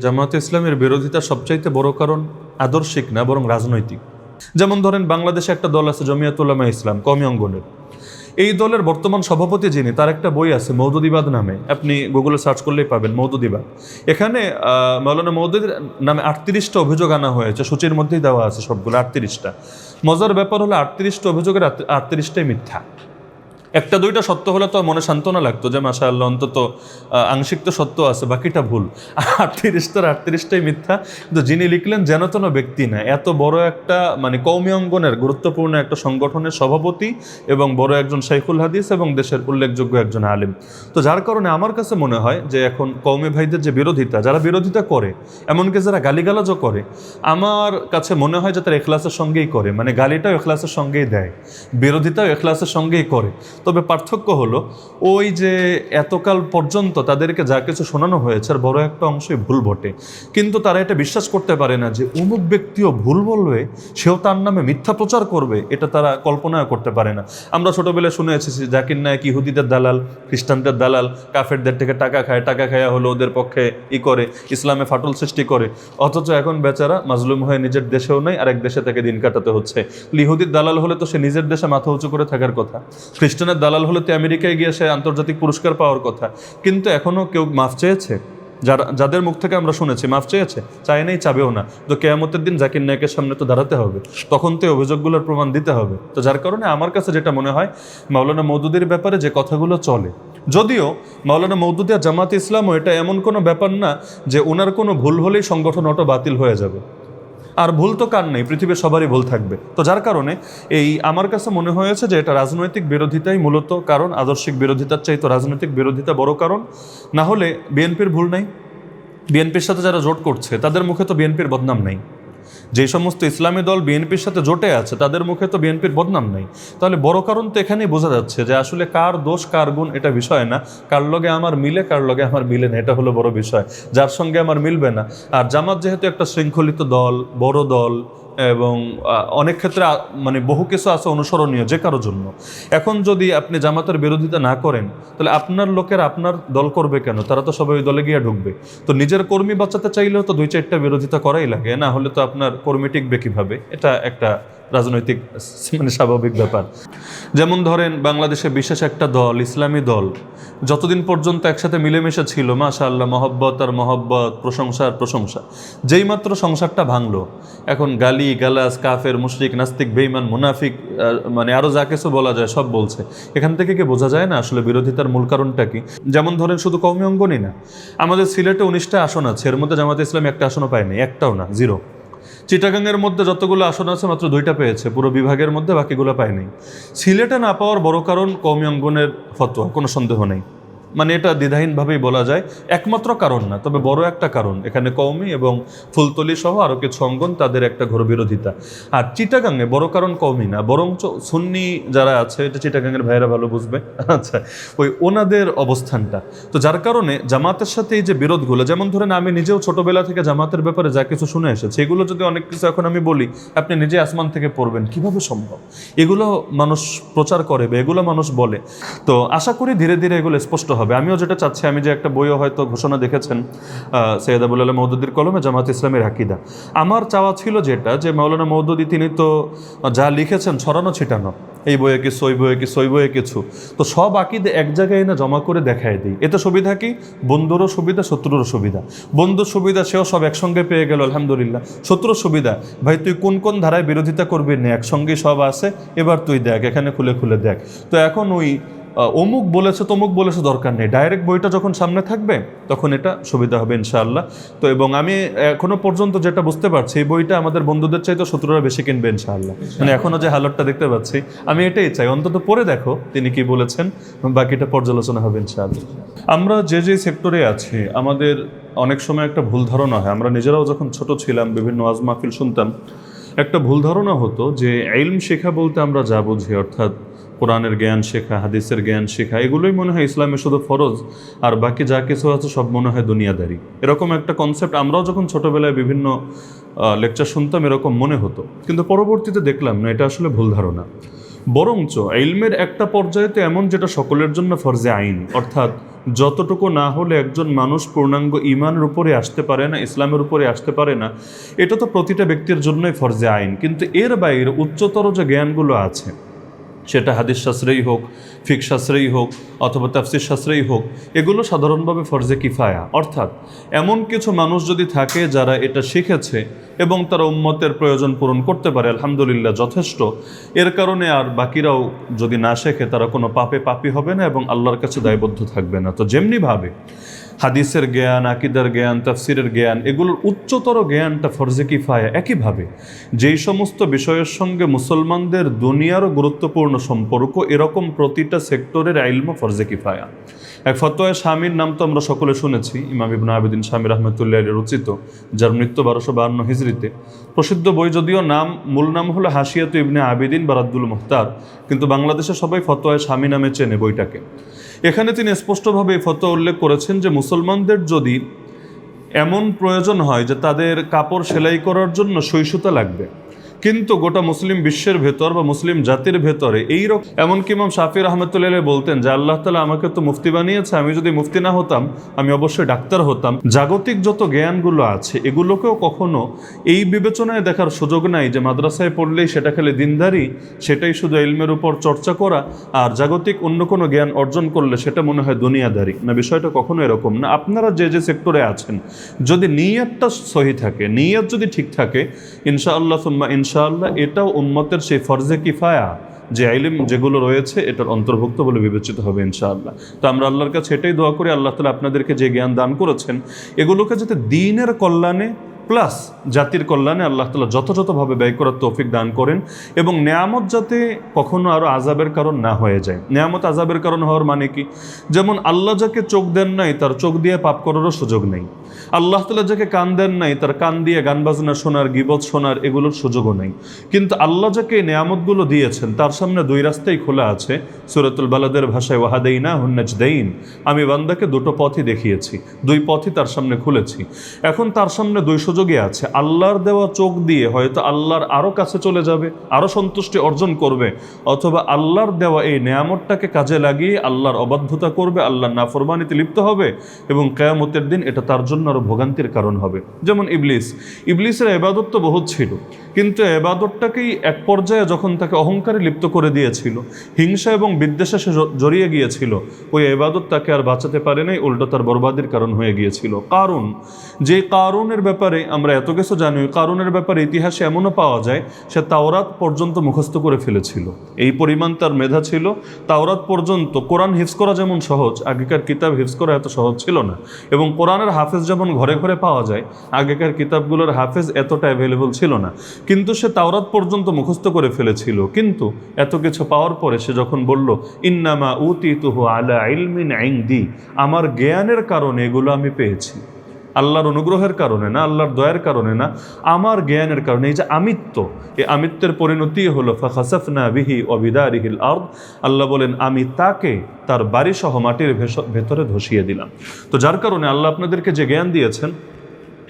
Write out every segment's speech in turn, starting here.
জামায়াতে ইসলামের বিরোধিতার সবচাইতে বড় কারণ আদর্শিক না, বরং রাজনৈতিক। যেমন ধরেন, বাংলাদেশে একটা দল আছে জমিয়াত উলামা ইসলাম, কওমি অঙ্গনের। এই দলের বর্তমান সভাপতি যিনি, তার একটা বই আছে মওদুদিবাদ নামে, আপনি গুগলে সার্চ করলেই পাবেন মওদুদিবাদ। এখানে মাওলানা মওদুদির নামে 38টা অভিযোগ আনা হয়েছে, সূচির মধ্যেই দেওয়া আছে সবগুলো 38টা। মজার ব্যাপার হলো 38টা অভিযোগের 38টাই মিথ্যা। একটা দুইটা সত্য হলে তো মনে সান্ত্বনা লাগতো যে মাশাআল্লাহ অন্তত আংশিক তো সত্য আছে, বাকিটা ভুল। 38টাই মিথ্যা। কিন্তু যিনি লিখলেন যেন তেন ব্যক্তি না, এত বড় একটা কওমি অঙ্গনের গুরুত্বপূর্ণ একটা সংগঠনের সভাপতি এবং বড় একজন শাইখুল হাদিস এবং দেশের উল্লেখযোগ্য একজন আলেম। তো যার কারণে আমার কাছে মনে হয় যে এখন কওমি ভাইদের যে বিরোধিতা, যারা বিরোধিতা করে, এমনকি যারা গালিগালাজও করে, আমার কাছে মনে হয় যে তারা ইখলাসের সঙ্গেই করে, গালিটাও ইখলাসের সঙ্গেই দেয়, বিরোধিতাও ইখলাসের সঙ্গেই করে। তবে পার্থক্য হলো, ওই যে এতকাল পর্যন্ত তাদেরকে যা কিছু শোনানো হয়েছে আর বড় একটা অংশই ভুল বটে, কিন্তু তারা এটা বিশ্বাস করতে পারে না যে অমুক ব্যক্তিও ভুল বলবে, সেও তার নামে মিথ্যা প্রচার করবে। এটা তারা কল্পনাও করতে পারে না। আমরা ছোটবেলায় শুনে এসেছি জাকির নায়েক ইহুদিদের দালাল, খ্রিস্টানদের দালাল, কাফেরদের থেকে টাকা খায়, টাকা খায়া হলো ওদের পক্ষে করে, ইসলামে ফাটল সৃষ্টি করে। অথচ এখন বেচারা মাজলুম হয়ে নিজের দেশেও নেই, আরেক দেশে থেকে দিন কাটাতে হচ্ছে। ইহুদির দালাল হলে তো সে নিজের দেশে মাথা উঁচু করে থাকার কথা, খ্রিস্টানের দালাল হলে তো আমেরিকায় গিয়ে সে আন্তর্জাতিক পুরস্কার পাওয়ার কথা। কিন্তু এখনও কেউ মাফ চেয়েছে? যাদের মুখ থেকে আমরা শুনেছি মাফ চেয়েছে? চায় নাই, চাবেও না। তো কিয়ামতের দিন জাকির নায়েকের সামনে তো দাঁড়াতে হবে, তখন তো অভিযোগগুলোর প্রমাণ দিতে হবে। তো যার কারণে আমার কাছে যেটা মনে হয়, মাওলানা মওদুদির ব্যাপারে যে কথাগুলো চলে, যদিও মাওলানা মওদুদি আর জামায়াতে ইসলামও এটা এমন কোনো ব্যাপার না যে ওনার কোনো ভুল হলেই সংগঠন অটো বাতিল হয়ে যাবে। আর ভুল তো কার নেই, পৃথিবীর সবারই ভুল থাকবে। তো যার কারণে আমার কাছে মনে হয়েছে যে এটা রাজনৈতিক বিরোধিতাই মূলত কারণ, আদর্শিক বিরোধিতার চাইতে রাজনৈতিক বিরোধিতা বড় কারণ। না হলে বিএনপির ভুল নাই, বিএনপির সাথে যারা জোট করছে তাদের মুখে তো বিএনপির বদনাম নাই। যে সমস্ত ইসলামী দল বিএনপির সাথে জোটে আছে তাদের মুখে তো বিএনপির বদনাম নাই। তাহলে বড় কারণ তো এখানেই বোঝা যাচ্ছে যে আসলে কার দোষ কার গুণ এটা বিষয় না, কার লগে আমার মিলে কার লগে আমার মিলে না, এটা হলো বড় বিষয়। যার সঙ্গে আমার মিলবে না। আর জামাত যেহেতু একটা শৃঙ্খলিত দল, বড় দল, এবং অনেক ক্ষেত্রে বহু কিছু আছে অনুসরণীয় যে কারোর জন্য। এখন যদি আপনি জামাতের বিরোধিতা না করেন, তাহলে আপনার লোকেরা আপনার দল করবে কেন? তারা তো সবাই ওই দলে গিয়ে ঢুকবে। তো নিজের কর্মী বাঁচাতে চাইলেও তো 2-4টা বিরোধিতা করাই লাগে, না হলে তো আপনার কর্মী টিকবে কিভাবে? এটা একটা রাজনৈতিক স্বাভাবিক ব্যাপার। যেমন ধরেন, বাংলাদেশে বিশেষ একটা দল, ইসলামী দল, যতদিন পর্যন্ত একসাথে মিলেমিশে ছিল, মাশাআল্লাহ, মহব্বত আর মহব্বত, প্রশংসা আর প্রশংসা। যেই মাত্র সংসারটা ভাঙলো, এখন গালি গালাজ, কাফের, মুশরিক, নাস্তিক, বেঈমান, মুনাফিক, আরও যা কিছু বলা যায় সব বলছে। এখান থেকে কি বোঝা যায় না আসলে বিরোধিতার মূল কারণটা কি? যেমন ধরেন, শুধু কওমি অঙ্গনই না, আমাদের সিলেটে 19টা আসন আছে, এর মধ্যে জামায়াতে ইসলামী একটা আসনও পায়নি, একটাও না, 0। চিটাগাংয়ের মধ্যে যতগুলো আসন আছে মাত্র 2টা পেয়েছে পুরো বিভাগের মধ্যে, বাকিগুলো পায়নি। সিলেটে না পাওয়ার বড় কারণ কওমি অঙ্গনের ফতোয়া, কোনো সন্দেহ নেই। এটা দ্বিধাহীনভাবেই বলা যায়, একমাত্র কারণ না, তবে বড় একটা কারণ। এখানে কওমি এবং ফুলতলি সহ আরও কিছু অঙ্গন, তাদের একটা ঘোর বিরোধিতা। আর চিটাগাংয়ে বড় কারণ কওমি না, বরঞ্চ সুন্নি যারা আছে, এটা চিটাগাংয়ের ভাইয়েরা ভালো বুঝবে, আচ্ছা, ওনাদের অবস্থানটা। তো যার কারণে জামাতের সাথে এই যে বিরোধগুলো, যেমন ধরেন আমি নিজেও ছোটবেলা থেকে জামাতের ব্যাপারে যা কিছু শুনে এসেছি, এগুলো যদি অনেক কিছু এখন আমি বলি, আপনি নিজে আসমান থেকে পড়বেন, কিভাবে সম্ভব? এগুলো মানুষ প্রচার করে বা এগুলো মানুষ বলে। তো আশা করি ধীরে ধীরে এগুলো স্পষ্ট হবে। আমিও যেটা চাচ্ছি, আমি যে একটা বইও হয়তো ঘোষণা দেখেছেন সৈয়দ আবুল আলা মওদুদির কলমে জামাত ইসলামের আকীদা, আমার চাওয়া ছিল যেটা, যে মাওলানা মওদুদি তিনি তো যা লিখেছেন ছড়ানো ছিটানো, এই বইয়ে কিছু, ওই বইয়ে কিছু, ওই বইয়ে কিছু, তো সব আকীদা এক জায়গায় এনে জমা করে দেখায় দিই। এতে সুবিধা কি? বন্ধুরও সুবিধা, শত্রুরও সুবিধা। বন্ধুর সুবিধা, সেও সব একসঙ্গে পেয়ে গেল, আলহামদুলিল্লাহ। শত্রুর সুবিধা, ভাই তুই কোন কোন ধারায় বিরোধিতা করবি না, একসঙ্গেই সব আছে, এবার তুই দেখ, এখানে খুলে খুলে দেখ। তো এখন ওই অমুক বলেছে তমুক বলেছে দরকার নেই, ডাইরেক্ট বইটা যখন সামনে থাকবে তখন এটা সুবিধা হবে ইনশাআল্লাহ। তো এবং আমি এখনো পর্যন্ত যেটা বুঝতে পারছি, এই বইটা আমাদের বন্ধুদের চাইতে শত্রুরা বেশি কিনবে ইনশাআল্লাহ। এখনো যে হালতটা দেখতে পাচ্ছি, আমি এটাই চাই, অন্তত পড়ে দেখো তিনি কি বলেছেন, বাকিটা পর্যালোচনা হবে ইনশাআল্লাহ। আমরা যে সেক্টরে আছি, আমাদের অনেক সময় একটা ভুল ধারণা হয়। আমরা নিজেরাও যখন ছোট ছিলাম, বিভিন্ন ওয়াজ মাহফিল শুনতাম, একটা ভুল ধারণা হতো যে ইলম শেখা বলতে আমরা যা বুঝি, অর্থাৎ কোরআনের জ্ঞান শেখা, হাদিসের জ্ঞান শেখা, এগুলোই মনে হয় ইসলামে শুধু ফরজ, আর বাকি যা কিছু আছে সব মনে হয় দুনিয়াদারি। এরকম একটা কনসেপ্ট আমরাও যখন ছোটোবেলায় বিভিন্ন লেকচার শুনতাম এরকম মনে হতো, কিন্তু পরবর্তীতে দেখলাম না, এটা আসলে ভুল ধারণা। বরঞ্চ ইলমের একটা পর্যায়ে তো এমন যেটা সকলের জন্য ফরজে আইন, অর্থাৎ যতটুকু না হলে একজন মানুষ পূর্ণাঙ্গ ঈমানের উপরে আসতে পারে না, ইসলামের উপরে আসতে পারে না, এটা তো প্রতিটা ব্যক্তির জন্যই ফরজে আইন। কিন্তু এর বাইরে উচ্চতর যে জ্ঞানগুলো আছে, সেটা হাদিস শাস্ত্রেই হোক, ফিক শাস্ত্রেই হোক, অথবা তাফসির শাস্ত্রেই হোক, এগুলো সাধারণভাবে ফরজে কিফায়া। অর্থাৎ এমন কিছু মানুষ যদি থাকে যারা এটা শিখেছে এবং তারা উম্মতের প্রয়োজন পূরণ করতে পারে, আলহামদুলিল্লাহ যথেষ্ট। এর কারণে আর বাকিরাও যদি না শেখে তারা কোনো পাপী হবে না এবং আল্লাহর কাছে দায়বদ্ধ থাকবে না। তো যেমনিভাবে হাদিসের জ্ঞান, আকিদার জ্ঞান, তাফসিরের জ্ঞান, এগুলোর উচ্চতর জ্ঞানটা ফরজে কিফায়া। একইভাবে যেই সমস্ত বিষয়ের সঙ্গে মুসলমানদের দুনিয়ারও গুরুত্বপূর্ণ সম্পর্ক, এরকম প্রতিটা সেক্টরের ইলমও ফরজে কিফায়া। এক ফতোয়া শামীর নাম তো আমরা সকলে শুনেছি, ইমাম ইবনে আবিদিন শামী রাহমাতুল্লাহ আলাইহি রচিত, যার মৃত্যু 1252 হিজরিতে। প্রসিদ্ধ বই, যদিও মূল নাম হলো হাশিয়াতু ইবনে আবিদিন বা রাদ্দুল মুহতার, কিন্তু বাংলাদেশে সবাই ফতোয়া শামী নামে চেনে বইটাকে। এখানে তিনি স্পষ্টভাবে এই ফতোয়া উল্লেখ করেছেন যে মুসলমানদের যদি এমন প্রয়োজন হয় যে তাদের কাপড় সেলাই করার জন্য সুই সুতা লাগবে, কিন্তু গোটা মুসলিম বিশ্বের ভেতর বা মুসলিম জাতির ভেতরে এইরকম, এমনকি ইমাম শাফি রাহমাতুল্লাহ বলতেন যে আল্লাহ তাআলা আমাকে তো মুফতি বানিয়েছে, আমি যদি মুফতি না হতাম আমি অবশ্যই ডাক্তার হতাম। জাগতিক যত জ্ঞানগুলো আছে এগুলোকেও কখনো এই বিবেচনায় দেখার সুযোগ নাই যে মাদ্রাসায় পড়লেই সেটা খালি দিনদারি, সেটাই শুধু ইলমের উপর চর্চা করা, আর জাগতিক অন্য কোনো জ্ঞান অর্জন করলে সেটা মনে হয় দুনিয়াদারি। না, বিষয়টা কখনো এরকম না। আপনারা যে যে সেক্টরে আছেন, যদি নিয়তটা সহি থাকে, নিয়ত যদি ঠিক থাকে, ইনশাআল্লাহ সুম্মা ইনশাআল্লাহ এটাও উম্মতের সেই ফরজে কিফায়া যে ইলম যেগুলো রয়েছে এটার অন্তর্ভুক্ত বলে বিবেচিত হবে ইনশাআল্লাহ। তো আমরা আল্লাহর কাছে এটাই দোয়া করি, আল্লাহ তাআলা আপনাদেরকে যে জ্ঞান দান করেছেন এগুলোকে যাতে দ্বীনের কল্যাণে প্লাস জাতির কল্যাণে আল্লাহ তাআলা যথাযথভাবে ব্যয় করার তৌফিক দান করেন, এবং নেয়ামত যাতে কখনো আরও আযাবের কারণ না হয়ে যায়। নেয়ামত আযাবের কারণ হওয়ার মানে কি? যেমন আল্লাহ যাকে চোখ দেন নাই তার চোখ দিয়ে পাপ করারও সুযোগ নেই, আল্লাহ তাআলা যাকে কান দেন নাই তার কান দিয়ে গান বাজনা শোনার, গীবত শোনার এগুলোর সুযোগও নেই। কিন্তু আল্লাহ যাকে নেয়ামতগুলো দিয়েছেন তার সামনে দুই রাস্তাই খোলা আছে। সূরাতুল বালাদের ভাষায় ওয়াহাদাইনাহুন নাজদাইন, আমি বান্দাকে দুটো পথই দেখিয়েছি, দুই পথই তার সামনে খুলেছি। এখন তার সামনে দুই সুযোগই আছে। আল্লাহর দেওয়া চোখ দিয়ে হয়তো আল্লাহর আরও কাছে চলে যাবে, আরও সন্তুষ্টি অর্জন করবে, অথবা আল্লাহর দেওয়া এই নেয়ামতটাকে কাজে লাগিয়ে আল্লাহর অবাধ্যতা করবে, আল্লাহর নাফরমানিতে লিপ্ত হবে, এবং কিয়ামতের দিন এটা তার জন্য আরও ভোগান্তির কারণ হবে। যেমন ইবলিসের ইবাদত তো বহুত ছিল, কিন্তু ইবাদতটাকেই এক পর্যায়ে যখন তাকে অহংকারে লিপ্ত করে দিয়েছিল, হিংসা এবং বিদ্বেষে সে জড়িয়ে গিয়েছিল, ওই ইবাদত তাকে আর বাঁচাতে পারে নাই, উল্টো তার বরবাদের কারণ হয়ে গিয়েছিল। কারণ যে কারুনের ব্যাপারে আমরা এত কিছু জানি, কারুনের ব্যাপারে ইতিহাসে এমনও পাওয়া যায় সে তাওরাত পর্যন্ত মুখস্থ করে ফেলেছিল, এই পরিমাণ তার মেধা ছিল। তাওরাত পর্যন্ত, কোরআন হিফজ করা যেমন সহজ, আগেকার কিতাব হিফজ করা এত সহজ ছিল না, এবং কোরআনের হাফেজ যেমন ঘরে ঘরে পাওয়া যায়, আগেকার কিতাবগুলোর হাফেজ এতটা অ্যাভেলেবল ছিল না, কিন্তু সে তাওরাত পর্যন্ত মুখস্থ করে ফেলেছিল। কিন্তু এত কিছু পাওয়ার পরে সে যখন বলল ইন্নামা উতিতুহু আলা ইলমিন ইনদি, আমার জ্ঞানের কারণে এগুলো আমি পেয়েছি, আল্লাহর অনুগ্রহের কারণে না, আল্লাহর দয়ার কারণে না, আমার জ্ঞানের কারণে। এই যে আমিত্ব, এই আমিত্বের পরিণতি হলো ফাখাসাফনা বিহি ওয়া বিদারিহিল আরদ, আল্লাহ বলেন আমি তাকে তার বাড়ি সহ মাটির ভেতরে ধসিয়ে দিলাম। তো যার কারণে আল্লাহ আপনাদেরকে যে জ্ঞান দিয়েছেন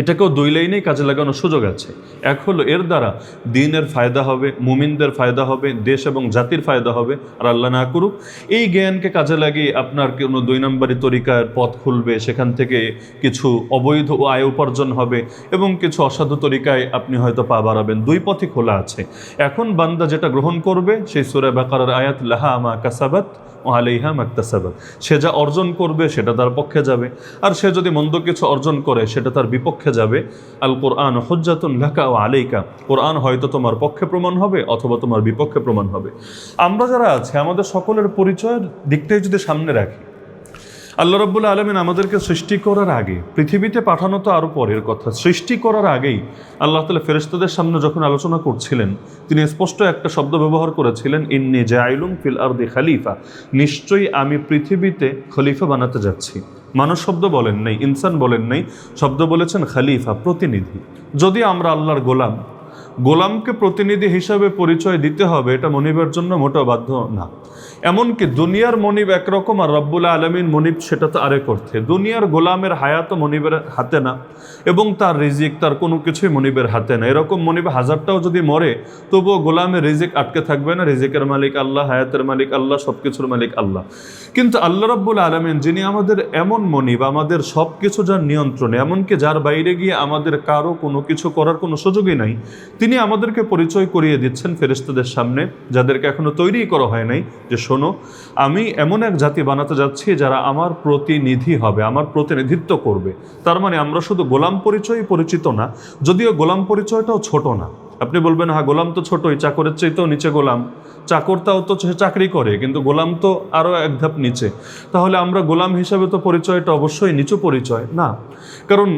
এটাকেও দুই লাইনেই কাজে লাগানোর সুযোগ আছে। এক হলো এর দ্বারা দ্বীনের ফায়দা হবে, মুমিনদের ফায়দা হবে, দেশ এবং জাতির ফায়দা হবে, আর আল্লাহ না করুক এই জ্ঞানকে কাজে লাগিয়ে আপনার কোনো দুই নম্বরই তরিকার পথ খুলবে, সেখান থেকে কিছু অবৈধ আয় উপার্জন হবে, এবং কিছু অসাধু তরিকায় আপনি হয়তো পা বাড়াবেন। দুই পথই খোলা আছে। এখন বান্দা যেটা গ্রহণ করবে সেই সূরা বাকারার আয়াত লাহা মা কাসাবাত ও আলাইহা মাকতাসাবাত, সে যা অর্জন করবে সেটা তার পক্ষে যাবে, আর সে যদি মন্দ কিছু অর্জন করে সেটা তার বিপক্ষে যাবে। আল কোরআন হুজ্জাতুন লাকা ওয়া আলাইকা, কোরআন হয়তো তোমার পক্ষে প্রমাণ হবে অথবা তোমার বিপক্ষে প্রমাণ হবে। আমরা যারা আছে আমাদের সকলের পরিচয়ের দিকটাই যদি সামনে রাখি, আল্লাহ রাব্বুল আলামিন আমাদেরকে সৃষ্টি করার আগে, পৃথিবীতে পাঠানো তো আরও পরের কথা, সৃষ্টি করার আগেই আল্লাহ তাআলা ফেরেশতাদের সামনে যখন আলোচনা করছিলেন তিনি স্পষ্ট একটা শব্দ ব্যবহার করেছিলেন, ইন্নী জাইলুম ফিল আরদি খলিফা, নিশ্চয়ই আমি পৃথিবীতে খলিফা বানাতে যাচ্ছি। মানুষ শব্দ বলেন নাই, ইনসান বলেন নাই, শব্দ বলেছেন খলিফা, প্রতিনিধি। যদি আমরা আল্লাহর গোলাম, গোলামকে প্রতিনিধি হিসাবে পরিচয় দিতে হবে এটা মনিবের জন্য মোটেও বাধ্য না। এমনকি দুনিয়ার মনিব একরকম আর রব্বুল আলমিন মনিব সেটা তো আরেক অর্থে। দুনিয়ার গোলামের হায়াতও মনিবের হাতে না, এবং তার রিজিক তার কোনো কিছুই মনিবের হাতে না। এরকম মনিব হাজারটাও যদি মরে তবুও গোলামের রিজিক আটকে থাকবে না। রিজিকের মালিক আল্লাহ, হায়াতের মালিক আল্লাহ, সব কিছুর মালিক আল্লাহ। কিন্তু আল্লাহ রব্বুল আলমিন যিনি আমাদের এমন মনিব, আমাদের সব কিছু যার নিয়ন্ত্রণে, এমনকি যার বাইরে গিয়ে আমাদের কারো কোনো কিছু করার কোনো সুযোগই নাই, তিনি আমাদেরকে পরিচয় করিয়ে দিচ্ছেন ফেরেশতাদের সামনে, যাদেরকে এখনো তৈরি করা হয় নাই, যে শোনো আমি এমন এক জাতি বানাতে যাচ্ছি যারা আমার প্রতিনিধি হবে, আমার প্রতিনিধিত্ব করবে। তার মানে আমরা শুধু গোলাম পরিচয় পরিচিত না, যদিও গোলাম পরিচয়টাও ছোট না। আপনি বলবেন হ্যাঁ গোলাম তো ছোটই, চাকরের চাইতেও নিচে গোলাম, চাকরটাও তো চাকরি করে, কিন্তু গোলাম তো আরও এক ধাপ নিচে। তাহলে আমরা গোলাম হিসাবে তো পরিচয়টা অবশ্যই নিচু পরিচয় না, কারণ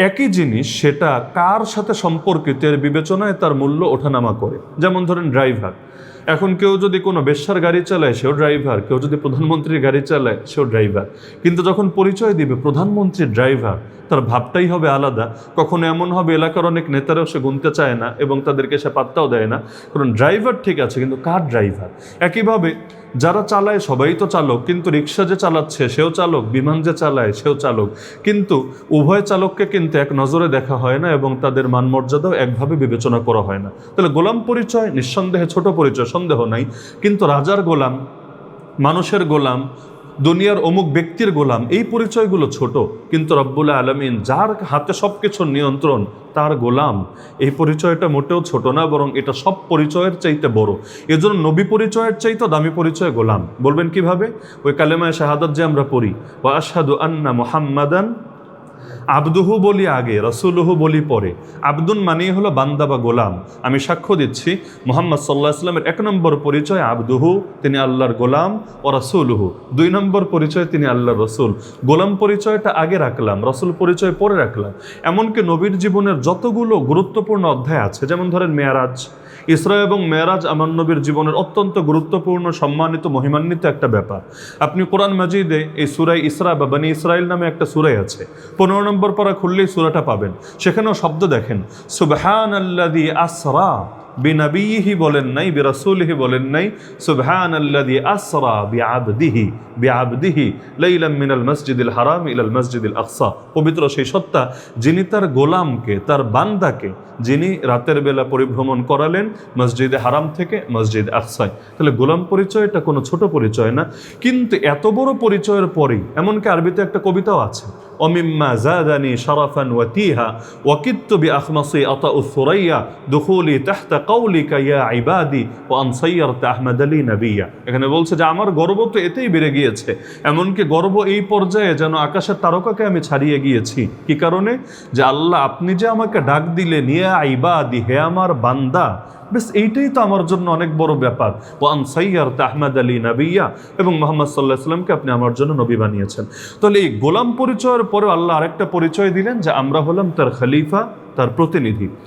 একই জিনিস সেটা কার সাথে সম্পর্কিত এর বিবেচনায় তার মূল্য ওঠানামা করে। যেমন ধরেন ড্রাইভার, এখন কেউ যদি কোনো বেশ্যার গাড়ি চালায় সেও ড্রাইভার, কেউ যদি প্রধানমন্ত্রীর গাড়ি চালায় সেও ড্রাইভার, কিন্তু যখন পরিচয় দিবে প্রধানমন্ত্রীর ড্রাইভার, তার ভাবটাই হবে আলাদা। কখনো এমন হবে এলাকার অনেক নেতারাও সে গুনতে চায় না এবং তাদেরকে সে পাত্তাও দেয় না, কারণ ড্রাইভার ঠিক আছে কিন্তু কার ড্রাইভার। একইভাবে যারা চালায় সবাই তো চালক, কিন্তু রিক্সা যে চালাচ্ছে সেও চালক, বিমান যে চালায় সেও চালক, কিন্তু উভয় চালককে কিন্তু এক নজরে দেখা হয় না এবং তাদের মানমর্যাদাও একভাবে বিবেচনা করা হয় না। তাহলে গোলাম পরিচয় নিঃসন্দেহে ছোট পরিচয়, সন্দেহ নাই, কিন্তু রাজার গোলাম, মানুষের গোলাম, দুনিয়ার অমুক ব্যক্তির গোলাম, এই পরিচয়গুলো ছোট। কিন্তু রব্বুল আলামিন যার হাতে সব কিছুর নিয়ন্ত্রণ, তার গোলাম, এই পরিচয়টা মোটেও ছোট না, বরং এটা সব পরিচয়ের চাইতে বড়। এজন্য নবী পরিচয়ের চাইতে দামি পরিচয় গোলাম। বলবেন কিভাবে? ওই কালেমায়ে শাহাদাত যে আমরা পড়ি, ওয়া আশহাদু আন্না মুহাম্মাদান আবদুহু বলি আগে, রসুলহু বলি পরে। আবদুন মানেই হলো বান্দা বা গোলাম। আমি সাক্ষ্য দিচ্ছি মুহাম্মদ সাল্লাল্লাহু আলাইহি ওয়াসাল্লামের 1 নম্বর পরিচয় আবদুহু, তিনি আল্লাহর গোলাম, ও রাসূলুহু 2 নম্বর পরিচয় তিনি আল্লাহর রসুল। গোলাম পরিচয়টা আগে রাখলাম, রসুল পরিচয় পরে রাখলাম। এমনকি নবীর জীবনের যতগুলো গুরুত্বপূর্ণ অধ্যায় আছে, যেমন ধরেন মেয়ারাজ, ইসরা এবং মেয়ারাজ আমার নবীর জীবনের অত্যন্ত গুরুত্বপূর্ণ, সম্মানিত, মহিমান্বিত একটা ব্যাপার। আপনি কোরআন মাজিদে এই সূরা ইসরা বা বনী ইসরাইল নামে একটা সূরা আছে, 15 নম্বর পারা খুললেই সূরাটা পাবেন। সেখানেও শব্দ দেখেন, সুবহানাল্লাযী আসরা বিনবিয়িহি বলেন নাই, বিরাসূলিহি বলেন নাই, সুবহানাল্লাযী আসরা বিআবদিহি লাইলাম মিনাল মসজিদিল হারাম ইলাল মসজিদিল আকসা। পবিত্র সেই সত্তা যিনি তার গোলামকে, তার বান্দাকে যিনি রাতের বেলা পরিভ্রমণ করালেন মসজিদে হারাম থেকে মসজিদ আকসায়। তাহলে গোলাম পরিচয়টা কোনো ছোট পরিচয় না। কিন্তু এত বড় পরিচয়ের পরেই এমনকি আরবিতে একটা কবিতাও আছে, অমিম্মা জাদানি শারাফান ওয়াতিহা ওয়াকিত্তু বিআখমাসি আতাউ সুরাইয়া দুখুলি তাহতা কওলিকা ইয়া ইবাদি ওয়া আন সাইয়ারতা আহমাদ আলী নবিয়া। এখানে বলছে যে আমার গর্ব তো এতেই বেড়ে গিয়েছে, এমনকি গর্ব এই পর্যায়ে যেন আকাশের তারকাকে আমি ছাড়িয়ে গিয়েছি। কি কারণে? যে আল্লাহ আপনি যে আমাকে ডাক দিলেন ইয়া ইবাদি, হে আমার বান্দা, বেশ এইটাই তো আমার জন্য অনেক বড় ব্যাপার। ওয়া আন সাইয়ারতা আহমাদ আলী নবিয়া, এবং মুহাম্মদ সাল্লাল্লাহু আলাইহি ওয়াসাল্লামকে আপনি আমার জন্য নবী বানিয়েছেন। তাহলে এই গোলাম পরিচয়ের পরেও আল্লাহ আরেকটা পরিচয় দিলেন যে আমরা হলাম তার খলিফা, তার প্রতিনিধি।